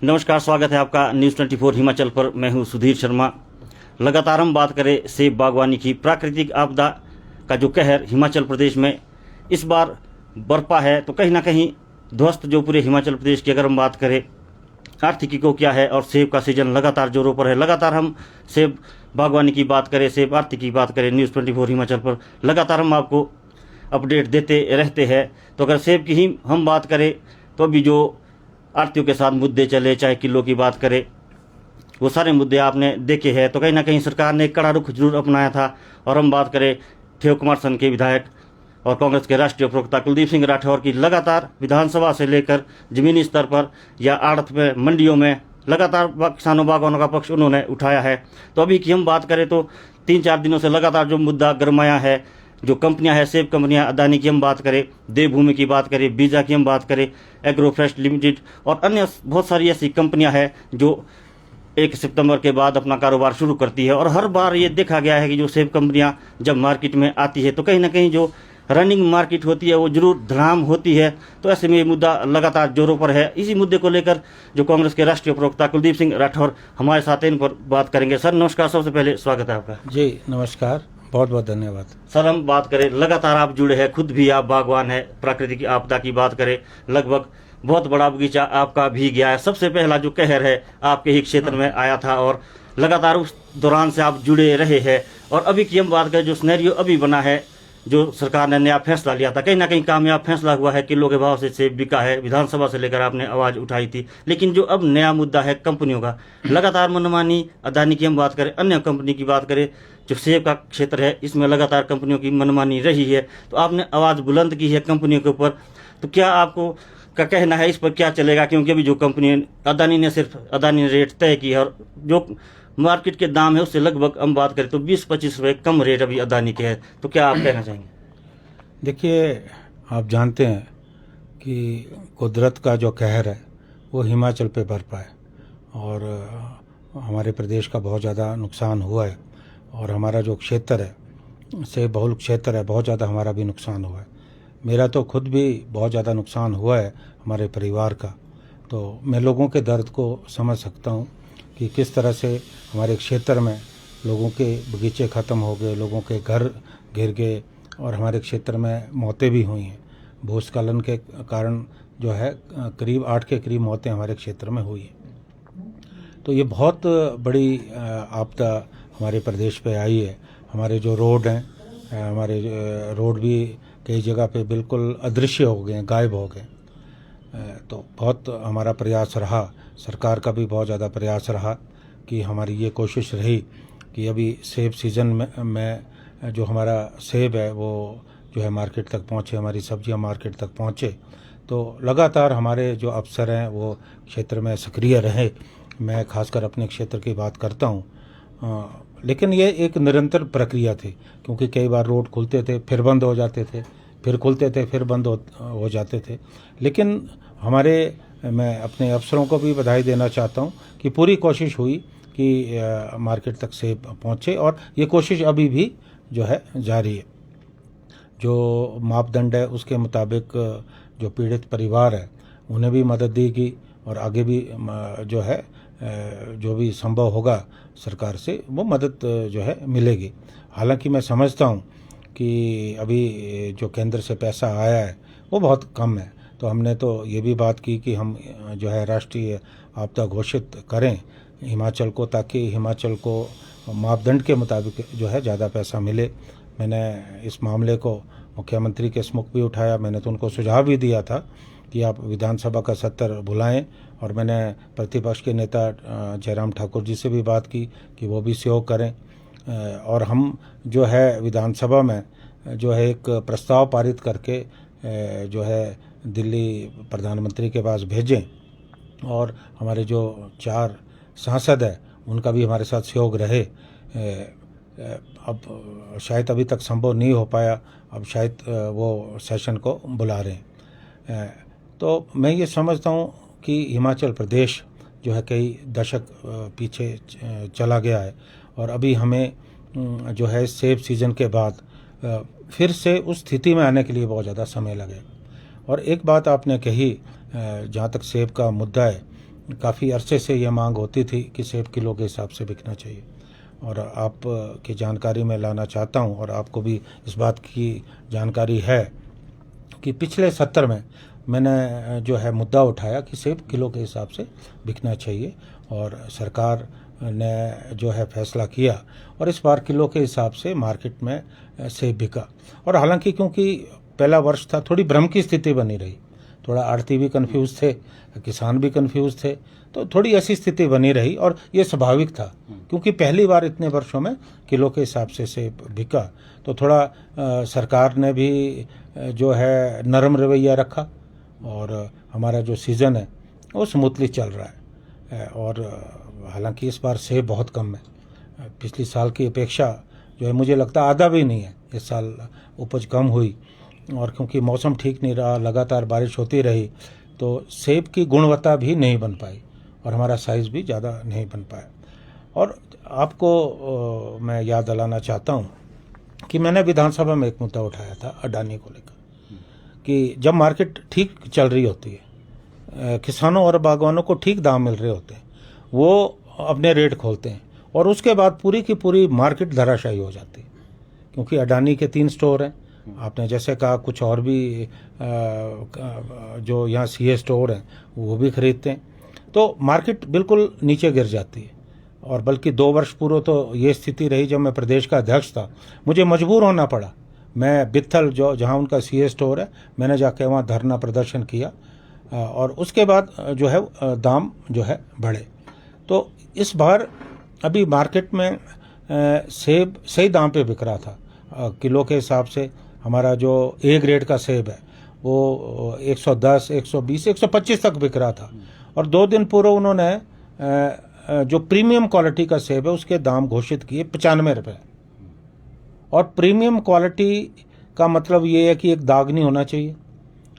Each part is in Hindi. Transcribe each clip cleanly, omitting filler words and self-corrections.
नमस्कार, स्वागत है आपका न्यूज़ 24 हिमाचल पर। मैं हूं सुधीर शर्मा। लगातार हम बात करें सेब बागवानी की। प्राकृतिक आपदा का जो कहर हिमाचल प्रदेश में इस बार बरपा है, तो कहीं ना कहीं ध्वस्त जो पूरे हिमाचल प्रदेश की अगर हम बात करें आर्थिकी को क्या है, और सेब का सीजन लगातार जोरों पर है। लगातार हम सेब बागवानी की बात करें, सेब आर्थिकी की बात करें, न्यूज़ 24 हिमाचल पर लगातार हम आपको अपडेट देते रहते हैं। तो अगर सेब की ही हम बात करें तो अभी जो आड़तियों के साथ मुद्दे चले, चाहे किलो की बात करें, वो सारे मुद्दे आपने देखे हैं। तो कहीं ना कहीं सरकार ने एक कड़ा रुख जरूर अपनाया था। और हम बात करें ठेव कुमार सन के विधायक और कांग्रेस के राष्ट्रीय प्रवक्ता कुलदीप सिंह राठौर की, लगातार विधानसभा से लेकर जमीनी स्तर पर या आड़त में, मंडियों में लगातार किसानों बागवानों का पक्ष उन्होंने उठाया है। तो अभी की हम बात करें तो 3-4 दिनों से लगातार जो मुद्दा गरमाया है, जो कंपनियां हैं, सेब कंपनियां, अदानी की हम बात करें, देवभूमि की बात करें, बीजा की हम बात करें, एग्रोफ्रेश लिमिटेड और अन्य बहुत सारी ऐसी कंपनियां हैं जो 1 सितंबर के बाद अपना कारोबार शुरू करती है। और हर बार ये देखा गया है कि जो सेब कंपनियां जब मार्केट में आती है तो कहीं ना कहीं जो रनिंग मार्केट होती है वो जरूर धड़ाम होती है। तो ऐसे में ये मुद्दा लगातार जोरों पर है। इसी मुद्दे को लेकर जो कांग्रेस के राष्ट्रीय प्रवक्ता कुलदीप सिंह राठौर हमारे साथ इन पर बात करेंगे। सर नमस्कार, सबसे पहले स्वागत है आपका। जी नमस्कार, बहुत बहुत धन्यवाद। सर हम बात करें, लगातार आप जुड़े हैं, खुद भी आप बागवान है। प्राकृतिक आपदा की बात करें, लगभग बहुत बड़ा बगीचा आपका भी गया है। सबसे पहला जो कहर है आपके ही क्षेत्र में आया था और लगातार उस दौरान से आप जुड़े रहे हैं। और अभी की हम बात करें, जो सिनेरियो अभी बना है, जो सरकार ने नया फैसला लिया था, कहीं ना कहीं कामयाब फैसला हुआ है, किलो के भाव से सेब बिका है। विधानसभा से लेकर आपने आवाज़ उठाई थी। लेकिन जो अब नया मुद्दा है कंपनियों का, लगातार मनमानी, अदानी की हम बात करें, अन्य कंपनी की बात करें, जो सेब का क्षेत्र है इसमें लगातार कंपनियों की मनमानी रही है। तो आपने आवाज़ बुलंद की है कंपनियों के ऊपर। तो क्या आपको का कहना है इस पर, क्या चलेगा? क्योंकि अभी जो कंपनी अदानी ने रेट तय की है और जो मार्केट के दाम है उससे लगभग हम बात करें तो 20-25 रुपये कम रेट अभी अदानी के है। तो क्या आप कहना चाहेंगे? देखिए, आप जानते हैं कि कुदरत का जो कहर है वो हिमाचल पे बरपा है और हमारे प्रदेश का बहुत ज़्यादा नुकसान हुआ है। और हमारा जो क्षेत्र है, से बहुल क्षेत्र है, बहुत ज़्यादा हमारा भी नुकसान हुआ है। मेरा तो खुद भी बहुत ज़्यादा नुकसान हुआ है, हमारे परिवार का। तो मैं लोगों के दर्द को समझ सकता हूँ कि किस तरह से हमारे क्षेत्र में लोगों के बगीचे ख़त्म हो गए, लोगों के घर गिर गए और हमारे क्षेत्र में मौतें भी हुई हैं। भूस्खलन के कारण जो है करीब 8 के करीब मौतें हमारे क्षेत्र में हुई हैं। तो ये बहुत बड़ी आपदा हमारे प्रदेश पे आई है। हमारे जो रोड हैं, हमारे रोड भी कई जगह पे बिल्कुल अदृश्य हो गए हैं, गायब हो गए। तो बहुत हमारा प्रयास रहा, सरकार का भी बहुत ज़्यादा प्रयास रहा कि हमारी ये कोशिश रही कि अभी सेब सीज़न में जो हमारा सेब है वो जो है मार्केट तक पहुँचे, हमारी सब्जियां मार्केट तक पहुँचे। तो लगातार हमारे जो अफसर हैं वो क्षेत्र में सक्रिय रहे। मैं खासकर अपने क्षेत्र की बात करता हूँ। लेकिन ये एक निरंतर प्रक्रिया थी, क्योंकि कई बार रोड खुलते थे फिर बंद हो जाते थे, फिर खुलते थे फिर बंद हो जाते थे। लेकिन मैं अपने अफसरों को भी बधाई देना चाहता हूँ कि पूरी कोशिश हुई कि मार्केट तक सेब पहुँचे और ये कोशिश अभी भी जो है जारी है। जो मापदंड है उसके मुताबिक जो पीड़ित परिवार है उन्हें भी मदद दी गई और आगे भी जो है जो भी संभव होगा सरकार से वो मदद जो है मिलेगी। हालांकि मैं समझता हूँ कि अभी जो केंद्र से पैसा आया है वो बहुत कम है। तो हमने तो ये भी बात की कि हम जो है राष्ट्रीय आपदा घोषित करें हिमाचल को, ताकि हिमाचल को मापदंड के मुताबिक जो है ज़्यादा पैसा मिले। मैंने इस मामले को मुख्यमंत्री के सम्मुख भी उठाया। मैंने तो उनको सुझाव भी दिया था कि आप विधानसभा का सत्र बुलाएं और मैंने प्रतिपक्ष के नेता जयराम ठाकुर जी से भी बात की कि वो भी सहयोग करें और हम जो है विधानसभा में जो है एक प्रस्ताव पारित करके जो है दिल्ली प्रधानमंत्री के पास भेजें और हमारे जो 4 सांसद हैं उनका भी हमारे साथ सहयोग रहे। अब शायद अभी तक संभव नहीं हो पाया, अब शायद वो सेशन को बुला रहे हैं। तो मैं ये समझता हूँ कि हिमाचल प्रदेश जो है कई दशक पीछे चला गया है और अभी हमें जो है सेब सीज़न के बाद फिर से उस स्थिति में आने के लिए बहुत ज़्यादा समय लगेगा। और एक बात आपने कही, जहाँ तक सेब का मुद्दा है, काफ़ी अरसे से ये मांग होती थी कि सेब किलो के हिसाब से बिकना चाहिए। और आप की जानकारी में लाना चाहता हूँ, और आपको भी इस बात की जानकारी है कि पिछले सत्र में मैंने जो है मुद्दा उठाया कि सेब किलो के हिसाब से बिकना चाहिए, और सरकार ने जो है फैसला किया, और इस बार किलो के हिसाब से मार्केट में सेब बिका। और हालांकि क्योंकि पहला वर्ष था, थोड़ी भ्रम की स्थिति बनी रही, थोड़ा आड़ती भी कन्फ्यूज़ थे, किसान भी कन्फ्यूज़ थे, तो थोड़ी ऐसी स्थिति बनी रही, और ये स्वाभाविक था क्योंकि पहली बार इतने वर्षों में किलो के हिसाब से सेब बिका। तो थोड़ा सरकार ने भी जो है नरम रवैया रखा, और हमारा जो सीज़न है वो स्मूथली चल रहा है। और हालांकि इस बार सेब बहुत कम है, पिछली साल की अपेक्षा जो है मुझे लगता है आधा भी नहीं है इस साल उपज कम हुई। और क्योंकि मौसम ठीक नहीं रहा, लगातार बारिश होती रही, तो सेब की गुणवत्ता भी नहीं बन पाई, और हमारा साइज़ भी ज़्यादा नहीं बन पाया। और आपको मैं याद दिलाना चाहता हूँ कि मैंने विधानसभा में एक मुद्दा उठाया था अडानी को लेकर, कि जब मार्केट ठीक चल रही होती है, किसानों और बागवानों को ठीक दाम मिल रहे होते हैं, वो अपने रेट खोलते हैं, और उसके बाद पूरी की पूरी मार्केट धराशायी हो जाती है। क्योंकि अडानी के 3 स्टोर हैं, आपने जैसे कहा, कुछ और भी जो यहाँ सीए स्टोर हैं वो भी खरीदते हैं, तो मार्केट बिल्कुल नीचे गिर जाती है। और बल्कि 2 वर्ष पूर्व तो ये स्थिति रही, जब मैं प्रदेश का अध्यक्ष था, मुझे मजबूर होना पड़ा, मैं बित्थल जो जहाँ उनका सीए स्टोर है, मैंने जाके वहाँ धरना प्रदर्शन किया, और उसके बाद जो है दाम जो है बढ़े। तो इस बार अभी मार्केट में सेब सही दाम पे बिक रहा था, किलो के हिसाब से। हमारा जो ए ग्रेड का सेब है वो 110, 120, 125 तक बिक रहा था। और 2 दिन पूर्व उन्होंने जो प्रीमियम क्वालिटी का सेब है उसके दाम घोषित किए 95 रुपये। और प्रीमियम क्वालिटी का मतलब ये है कि एक दाग नहीं होना चाहिए,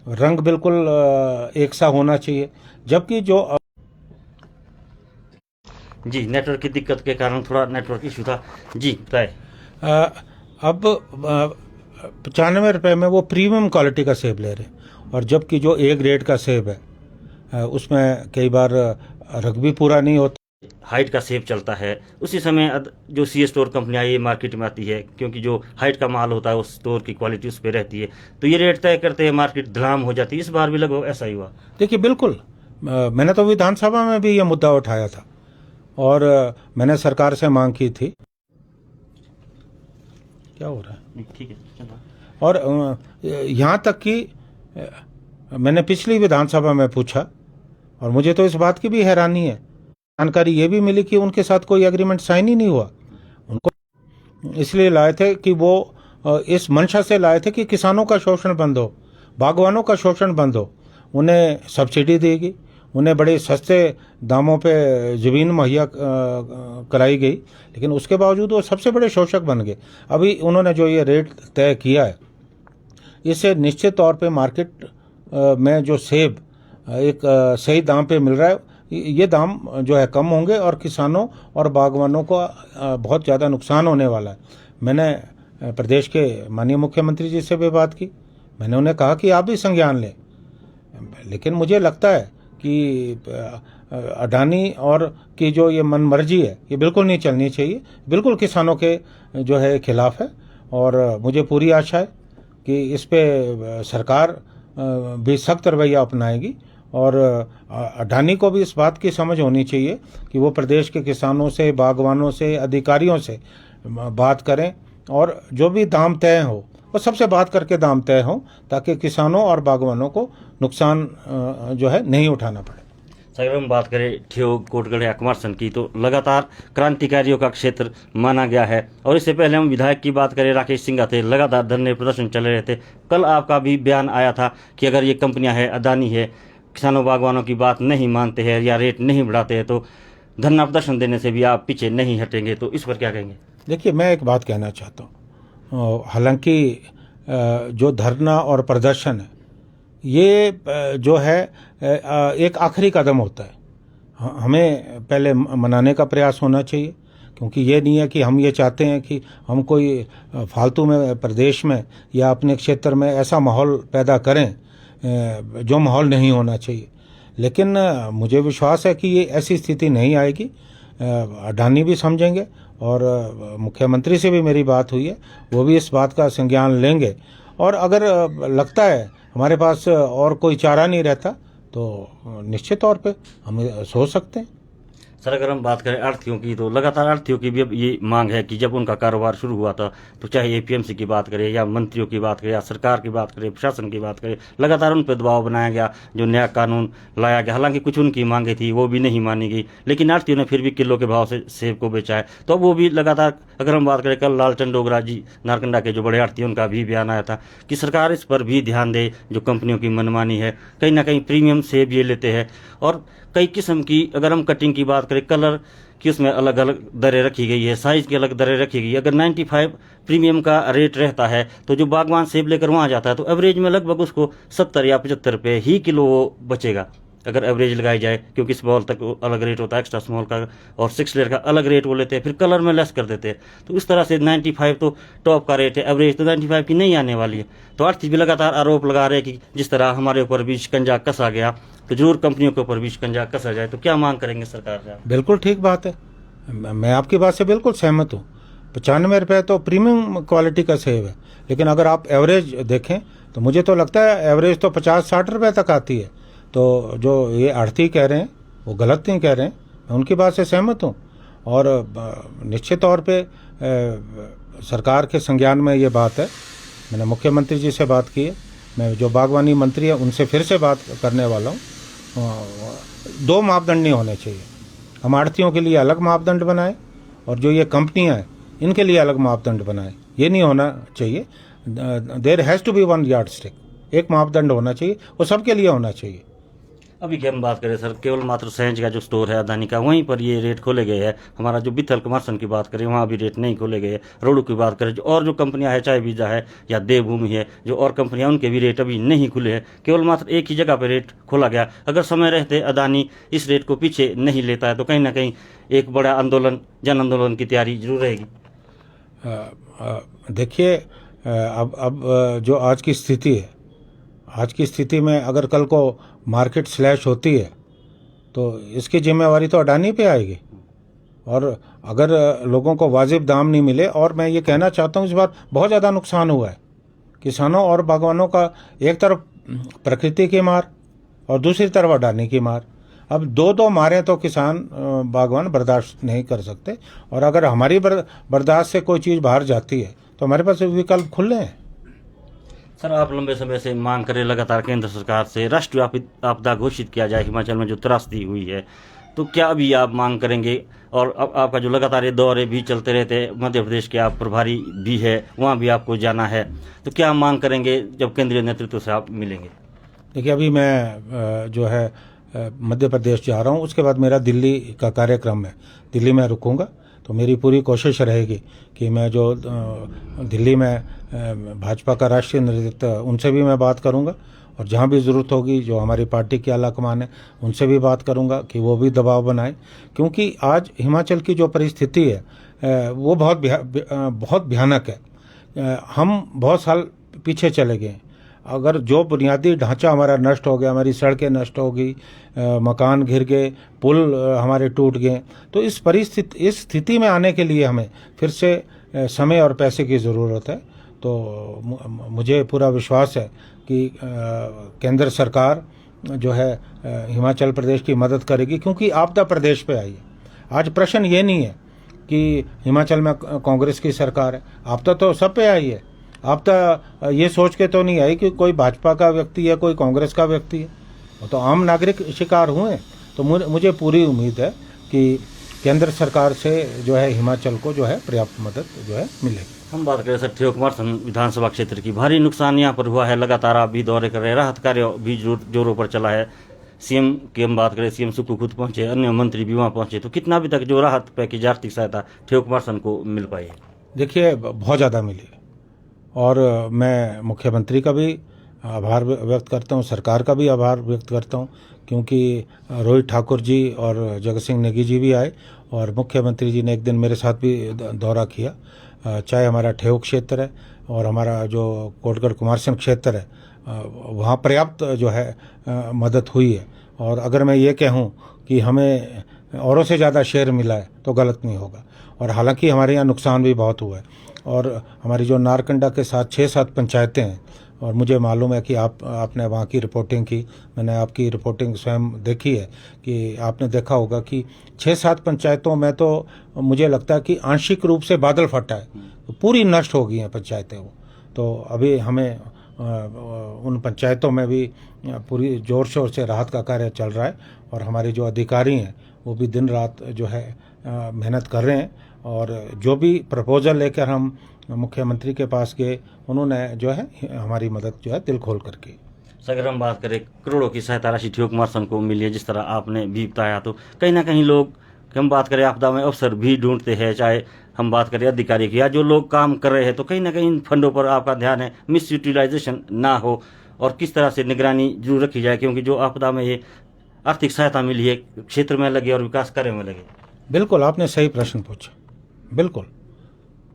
रंग बिल्कुल एक सा होना चाहिए, जबकि जो जी नेटवर्क की दिक्कत के कारण थोड़ा नेटवर्क इशू था। जी बताए। अब 95 रुपये में वो प्रीमियम क्वालिटी का सेब ले रहे हैं, और जबकि जो ए ग्रेड का सेब है उसमें कई बार रंग भी पूरा नहीं होता। हाइट का सेब चलता है, उसी समय जो सी स्टोर कंपनियां ये मार्केट में आती है, क्योंकि जो हाइट का माल होता है उस स्टोर की क्वालिटी उस पर रहती है, तो ये रेट तय करते हैं, मार्केट धड़ाम हो जाती है। इस बार भी लगभग ऐसा ही हुआ। देखिए बिल्कुल, मैंने तो विधानसभा में भी ये मुद्दा उठाया था, और मैंने सरकार से मांग की थी। क्या हो रहा है? ठीक है। और यहाँ तक कि मैंने पिछली विधानसभा में पूछा, और मुझे तो इस बात की भी हैरानी है, जानकारी ये भी मिली कि उनके साथ कोई एग्रीमेंट साइन ही नहीं हुआ। उनको इसलिए लाए थे कि वो इस मंशा से लाए थे कि किसानों का शोषण बंद हो, बागवानों का शोषण बंद हो, उन्हें सब्सिडी देगी, उन्हें बड़े सस्ते दामों पे ज़मीन मुहैया कराई गई, लेकिन उसके बावजूद वो सबसे बड़े शोषक बन गए। अभी उन्होंने जो ये रेट तय किया है, इससे निश्चित तौर पे मार्केट में जो सेब एक सही दाम पे मिल रहा है, ये दाम जो है कम होंगे, और किसानों और बागवानों को बहुत ज़्यादा नुकसान होने वाला है। मैंने प्रदेश के माननीय मुख्यमंत्री जी से भी बात की, मैंने उन्हें कहा कि आप भी संज्ञान लें, लेकिन मुझे लगता है कि अडानी और की जो ये मनमर्जी है ये बिल्कुल नहीं चलनी चाहिए, बिल्कुल किसानों के जो है खिलाफ है। और मुझे पूरी आशा है कि इस पे सरकार भी सख्त रवैया अपनाएगी, और अडानी को भी इस बात की समझ होनी चाहिए कि वो प्रदेश के किसानों से, बागवानों से, अधिकारियों से बात करें, और जो भी दाम तय हो वो सबसे बात करके दाम तय हो, ताकि किसानों और बागवानों को नुकसान जो है नहीं उठाना पड़े। अगर हम बात करें ठियोग, कोटगढ़ या कुमारसैन की, तो लगातार क्रांतिकारियों का क्षेत्र माना गया है। और इससे पहले हम विधायक की बात करें, राकेश सिंह थे, लगातार धरने प्रदर्शन चल रहे थे। कल आपका भी बयान आया था कि अगर ये कंपनियां है, अडानी है, किसानों बागवानों की बात नहीं मानते हैं या रेट नहीं बढ़ाते हैं, तो धरना प्रदर्शन देने से भी आप पीछे नहीं हटेंगे, तो इस पर क्या कहेंगे? देखिए, मैं एक बात कहना चाहता हूँ, हालांकि जो धरना और प्रदर्शन है ये जो है एक आखिरी कदम होता है। हमें पहले मनाने का प्रयास होना चाहिए, क्योंकि ये नहीं है कि हम ये चाहते हैं कि हम कोई फालतू में प्रदेश में या अपने क्षेत्र में ऐसा माहौल पैदा करें जो माहौल नहीं होना चाहिए। लेकिन मुझे विश्वास है कि ये ऐसी स्थिति नहीं आएगी। अडानी भी समझेंगे और मुख्यमंत्री से भी मेरी बात हुई है, वो भी इस बात का संज्ञान लेंगे। और अगर लगता है हमारे पास और कोई चारा नहीं रहता तो निश्चित तौर पे हम सोच सकते हैं। सर, अगर हम बात करें आढ़तियों की, तो लगातार आढ़तियों की भी अब ये मांग है कि जब उनका कारोबार शुरू हुआ था, तो चाहे एपीएमसी की बात करें या मंत्रियों की बात करें या सरकार की बात करें, प्रशासन की बात करें, लगातार उन पर दबाव बनाया गया, जो नया कानून लाया गया। हालांकि कुछ उनकी मांगे थी, वो भी नहीं मानी गई, लेकिन आढ़तियों ने फिर भी किलो के भाव से सेब को बेचा है। तो अब वो भी लगातार, अगर हम बात करें, कल लालचंद डोगरा जी नारकंडा के जो बड़े आढ़ती, उनका भी बयान आया था कि सरकार इस पर भी ध्यान दे। जो कंपनियों की मनमानी है, कहीं ना कहीं प्रीमियम सेब ये लेते हैं, और कई किस्म की, अगर हम कटिंग की बात करें, कलर की उसमें अलग अलग दरें रखी गई है, साइज की अलग दरें रखी गई है। अगर 95 प्रीमियम का रेट रहता है, तो जो बागवान सेब लेकर वहाँ जाता है, तो एवरेज में लगभग उसको 70 या 75 रुपये ही किलो वो बचेगा, अगर एवरेज लगाई जाए। क्योंकि स्मॉल तक अलग रेट होता है, एक्स्ट्रा स्मॉल का और 6 लेयर का अलग रेट वो लेते हैं, फिर कलर में लेस कर देते हैं। तो इस तरह से 95 तो टॉप का रेट है, एवरेज तो 95 की नहीं आने वाली है। तो आर्थिक भी लगातार आरोप लगा रहे हैं कि जिस तरह हमारे ऊपर भी शिकंजा कसा गया, तो जरूर कंपनियों के ऊपर भी शिकंजा कसा जाए। तो क्या मांग करेंगे सरकार से? बिल्कुल ठीक बात है, मैं आपकी बात से बिल्कुल सहमत हूँ। 95 रुपये तो प्रीमियम क्वालिटी का सेब है, लेकिन अगर आप एवरेज देखें तो मुझे तो लगता है एवरेज तो 50-60 रुपये तक आती है। तो जो ये आढ़ती कह रहे हैं वो गलत नहीं कह रहे हैं, मैं उनकी बात से सहमत हूँ। और निश्चित तौर पे सरकार के संज्ञान में ये बात है। मैंने मुख्यमंत्री जी से बात की है, मैं जो बागवानी मंत्री है उनसे फिर से बात करने वाला हूँ। 2 मापदंड नहीं होने चाहिए। हम आढ़तियों के लिए अलग मापदंड बनाए और जो ये कंपनियां हैं इनके लिए अलग मापदंड बनाए। ये नहीं होना चाहिए। There has to be one yardstick, एक मापदंड होना चाहिए, वो सबके लिए होना चाहिए। अभी की हम बात करें सर, केवल मात्र सैंज का जो स्टोर है अदानी का, वहीं पर ये रेट खोले गए हैं। हमारा जो बिथल कमर्सन की बात करें, वहाँ भी रेट नहीं खोले गए। रोडू की बात करें, जो और जो कंपनियां है, चाहे वीजा है या देवभूमि है, जो और कंपनियां, उनके भी रेट अभी नहीं खुले हैं। केवल मात्र एक ही जगह पर रेट खोला गया। अगर समय रहते अदानी इस रेट को पीछे नहीं लेता है, तो कहीं ना कहीं एक बड़ा आंदोलन, जन आंदोलन की तैयारी जरूर रहेगी। देखिए, अब जो आज की स्थिति है, आज की स्थिति में अगर कल को मार्केट स्लैश होती है तो इसकी जिम्मेवारी तो अडानी पे आएगी। और अगर लोगों को वाजिब दाम नहीं मिले, और मैं ये कहना चाहता हूँ इस बार बहुत ज़्यादा नुकसान हुआ है किसानों और बागवानों का। एक तरफ प्रकृति की मार और दूसरी तरफ अडानी की मार। अब दो मारें तो किसान बागवान बर्दाश्त नहीं कर सकते। और अगर हमारी बर्दाश्त से कोई चीज़ बाहर जाती है तो हमारे पास विकल्प खुले हैं। सर, आप लंबे समय से मांग करें लगातार केंद्र सरकार से राष्ट्रीय आपदा घोषित किया जाए हिमाचल में जो त्रासदी हुई है, तो क्या अभी आप मांग करेंगे? और अब आपका जो लगातार ये दौरे भी चलते रहते हैं, मध्य प्रदेश के आप प्रभारी भी है, वहाँ भी आपको जाना है, तो क्या मांग करेंगे जब केंद्रीय नेतृत्व से आप मिलेंगे? देखिए, अभी मैं जो है मध्य प्रदेश जा रहा हूँ, उसके बाद मेरा दिल्ली का कार्यक्रम है, दिल्ली में रुकूंगा। तो मेरी पूरी कोशिश रहेगी कि मैं जो दिल्ली में भाजपा का राष्ट्रीय नेतृत्व, उनसे भी मैं बात करूंगा, और जहां भी ज़रूरत होगी जो हमारी पार्टी के आला कमान है उनसे भी बात करूंगा कि वो भी दबाव बनाएं। क्योंकि आज हिमाचल की जो परिस्थिति है वो बहुत भयानक है। हम बहुत साल पीछे चले गए। अगर जो बुनियादी ढांचा हमारा नष्ट हो गया, हमारी सड़कें नष्ट हो गई, मकान घिर गए, पुल हमारे टूट गए, तो इस स्थिति में आने के लिए हमें फिर से समय और पैसे की ज़रूरत है। तो मुझे पूरा विश्वास है कि केंद्र सरकार जो है हिमाचल प्रदेश की मदद करेगी, क्योंकि आपदा प्रदेश पे आई है। आज प्रश्न ये नहीं है कि हिमाचल में कांग्रेस की सरकार है, आपदा तो सब पे आई है। आपदा ये सोच के तो नहीं आई कि कोई भाजपा का व्यक्ति है, कोई कांग्रेस का व्यक्ति है, वो तो आम नागरिक शिकार हुए। तो मुझे पूरी उम्मीद है कि केंद्र सरकार से जो है हिमाचल को जो है पर्याप्त मदद जो है मिलेगी। हम बात करें सर ठेकुमारसन विधानसभा क्षेत्र की, भारी नुकसान यहाँ पर हुआ है। लगातार आप भी दौरे कर रहे हैं, राहत कार्य भी जोरों पर चला है। सीएम की हम बात करें, सीएम सुक्खू खुद पहुंचे, अन्य मंत्री भी वहाँ पहुंचे, तो कितना अभी तक जो राहत पैकेज आर्थिक सहायता ठेकुमारसन को मिल पाई है? देखिए, बहुत ज़्यादा मिली, और मैं मुख्यमंत्री का भी आभार व्यक्त करता हूँ, सरकार का भी आभार व्यक्त करता हूँ, क्योंकि रोहित ठाकुर जी और जगत सिंह नेगी जी भी आए, और मुख्यमंत्री जी ने एक दिन मेरे साथ भी दौरा किया। चाहे हमारा ठेऊ क्षेत्र है और हमारा जो कोटगढ़ कुमारसैन क्षेत्र है, वहाँ पर्याप्त जो है मदद हुई है। और अगर मैं ये कहूँ कि हमें औरों से ज़्यादा शेयर मिला है तो गलत नहीं होगा। और हालांकि हमारे यहाँ नुकसान भी बहुत हुआ है, और हमारी जो नारकंडा के साथ 6-7 पंचायतें हैं, और मुझे मालूम है कि आपने वहाँ की रिपोर्टिंग की, मैंने आपकी रिपोर्टिंग स्वयं देखी है कि आपने देखा होगा कि 6-7 पंचायतों में तो मुझे लगता है कि आंशिक रूप से बादल फटा है, तो पूरी नष्ट हो गई हैं पंचायतें वो। तो अभी हमें उन पंचायतों में भी पूरी ज़ोर शोर से राहत का कार्य चल रहा है, और हमारे जो अधिकारी हैं वो भी दिन रात जो है मेहनत कर रहे हैं। और जो भी प्रपोजल लेकर हम मुख्यमंत्री के पास गए, उन्होंने जो है हमारी मदद जो है दिल खोल कर की। अगर हम बात करें करोड़ों की सहायता राशि ठियोग कुमार संघ को मिली है, जिस तरह आपने भी बताया, तो कहीं ना कहीं लोग, हम बात करें आपदा में अवसर भी ढूंढते हैं, चाहे हम बात करें अधिकारी की या जो लोग काम कर रहे हैं, तो कहीं ना कहीं इन फंडों पर आपका ध्यान है मिस यूटिलाइजेशन ना हो, और किस तरह से निगरानी जरूर रखी जाए, क्योंकि जो आपदा में ये आर्थिक सहायता मिली है क्षेत्र में लगे और विकास कार्य में लगे। बिल्कुल, आपने सही प्रश्न पूछा, बिल्कुल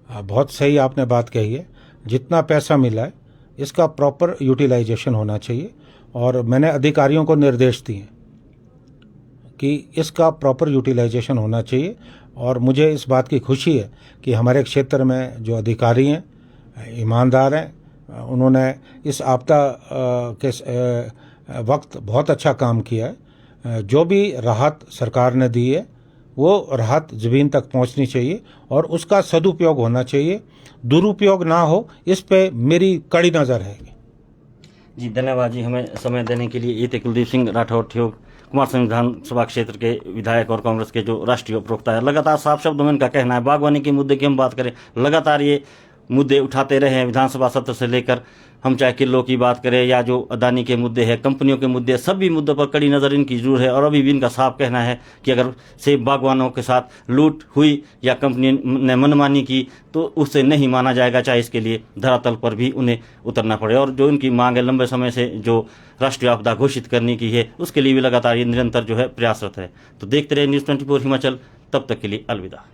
बहुत सही आपने बात कही है। जितना पैसा मिला है इसका प्रॉपर यूटिलाइजेशन होना चाहिए, और मैंने अधिकारियों को निर्देश दिए कि इसका प्रॉपर यूटिलाइजेशन होना चाहिए। और मुझे इस बात की खुशी है कि हमारे क्षेत्र में जो अधिकारी हैं ईमानदार हैं, उन्होंने इस आपदा के वक्त बहुत अच्छा काम किया है। जो भी राहत सरकार ने दी है वो राहत ज़मीन तक पहुंचनी चाहिए और उसका सदुपयोग होना चाहिए, दुरुपयोग ना हो, इस पे मेरी कड़ी नज़र है। जी धन्यवाद जी, हमें समय देने के लिए। ये थे कुलदीप सिंह राठौर, ठियोग कुमार संघ विधानसभा क्षेत्र के विधायक और कांग्रेस के जो राष्ट्रीय प्रवक्ता है। लगातार साफ शब्दों में इनका कहना है, बागवानी के मुद्दे की हम बात करें, लगातार ये मुद्दे उठाते रहे हैं विधानसभा सत्र से लेकर, हम चाहे किलो की बात करें या जो अदानी के मुद्दे हैं, कंपनियों के मुद्दे, सभी मुद्दों पर कड़ी नज़र इनकी जरूर है। और अभी भी इनका साफ कहना है कि अगर सेब बागवानों के साथ लूट हुई या कंपनी ने मनमानी की तो उसे नहीं माना जाएगा, चाहे इसके लिए धरातल पर भी उन्हें उतरना पड़े। और जो इनकी मांग है लंबे समय से जो राष्ट्रीय आपदा घोषित करने की है, उसके लिए भी लगातार ये निरंतर जो है प्रयासरत है। तो देखते रहे न्यूज़ 24 हिमाचल, तब तक के लिए अलविदा।